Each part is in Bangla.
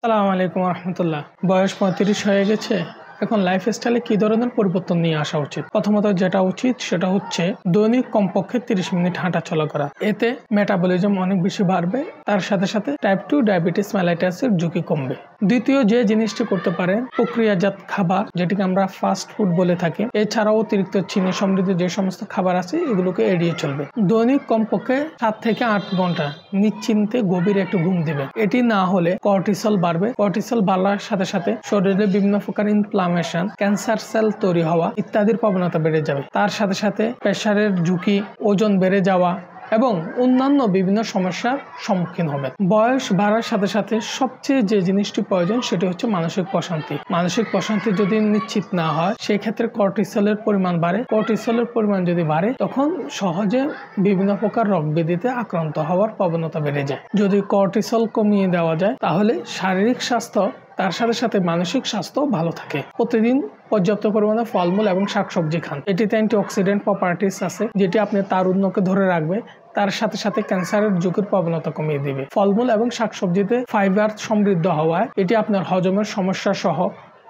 আসসালামু আলাইকুম রহমতুল্লাহ। বয়স ৩৫ হয়ে গেছে, এখন লাইফস্টাইলে কি ধরনের পরিবর্তন নিয়ে আসা উচিত? প্রথমত যেটা উচিত সেটা হচ্ছে দৈনিক কমপক্ষে 30 মিনিট হাঁটা চলা করা। এতে মেটাবলিজম অনেক বেশি বাড়বে, তার সাথে সাথে টাইপ 2 ডায়াবেটিস মেলাইটাসের ঝুঁকি কমবে। দ্বিতীয় যে জিনিসটি করতে পারেন, প্রক্রিয়াজাত খাবার যেটিকে আমরা ফাস্ট ফুড বলে থাকি, এছাড়াও অতিরিক্ত চিনি সমৃদ্ধ যে সমস্ত খাবার আছে এগুলোকে এড়িয়ে চলবে। দৈনিক কমপক্ষে 7 থেকে 8 ঘন্টা নিশ্চিন্তে গভীর একটু ঘুম দিবেন। এটি না হলে কর্টিসল বাড়বে। কর্টিসল বাড়ার সাথে সাথে শরীরে বিভিন্ন প্রকার ইনফ্লামেশন, ক্যান্সার সেল তৈরি হওয়া ইত্যাদির প্রবণতা বেড়ে যাবে। তার সাথে সাথে প্রেসারের ঝুঁকি, ওজন বেড়ে যাওয়া এবং অন্যান্য বিভিন্ন সমস্যার সম্মুখীন হবে। বয়স বাড়ার সাথে সাথে সবচেয়ে যে জিনিসটি প্রয়োজন সেটি হচ্ছে মানসিক প্রশান্তি। মানসিক প্রশান্তি যদি নিশ্চিত না হয়, সেই ক্ষেত্রে কর্টিসলের পরিমাণ বাড়ে। কর্টিসলের পরিমাণ যদি বাড়ে, তখন সহজে বিভিন্ন প্রকার রোগব্যাধিতে আক্রান্ত হওয়ার প্রবণতা বেড়ে যায়। যদি কর্টিসল কমিয়ে দেওয়া যায়, তাহলে শারীরিক স্বাস্থ্য তার সাথে সাথে মানসিক স্বাস্থ্য ভালো থাকে। প্রতিদিন পর্যাপ্ত পরিমাণে ফলমূল এবং শাকসবজি খান। এটিতে অ্যান্টিঅক্সিডেন্ট প্রপার্টিস আছে, যেটি আপনি তারুণ্যকে ধরে রাখবে, তার সাথে সাথে ক্যান্সারের ঝুঁকির প্রবণতা কমিয়ে দিবে। ফলমূল এবং শাকসবজিতে ফাইবার সমৃদ্ধ হওয়ায় এটি আপনার হজমের সমস্যা সহ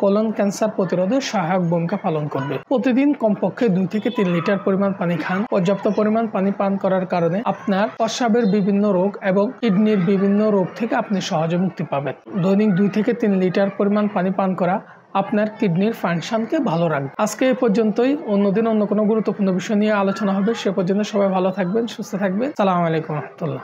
কোলন ক্যান্সার প্রতিরোধে সহায়ক ভূমিকা পালন করবে। প্রতিদিন কমপক্ষে 2 থেকে 3 লিটার পরিমাণ পানি খান। পর্যাপ্ত পরিমাণ পানি পান করার কারণে আপনার প্রস্রাবের বিভিন্ন রোগ এবং কিডনির বিভিন্ন রোগ থেকে আপনি সহজে মুক্তি পাবেন। দৈনিক 2 থেকে 3 লিটার পরিমাণ পানি পান করা আপনার কিডনির ফাংশনকে ভালো রাখবে। আজকে এই পর্যন্তই। অন্যদিন অন্য কোনো গুরুত্বপূর্ণ বিষয় নিয়ে আলোচনা হবে। সে পর্যন্ত সবাই ভালো থাকবেন, সুস্থ থাকবেন। আসসালামু আলাইকুম রহমতুল্লাহ।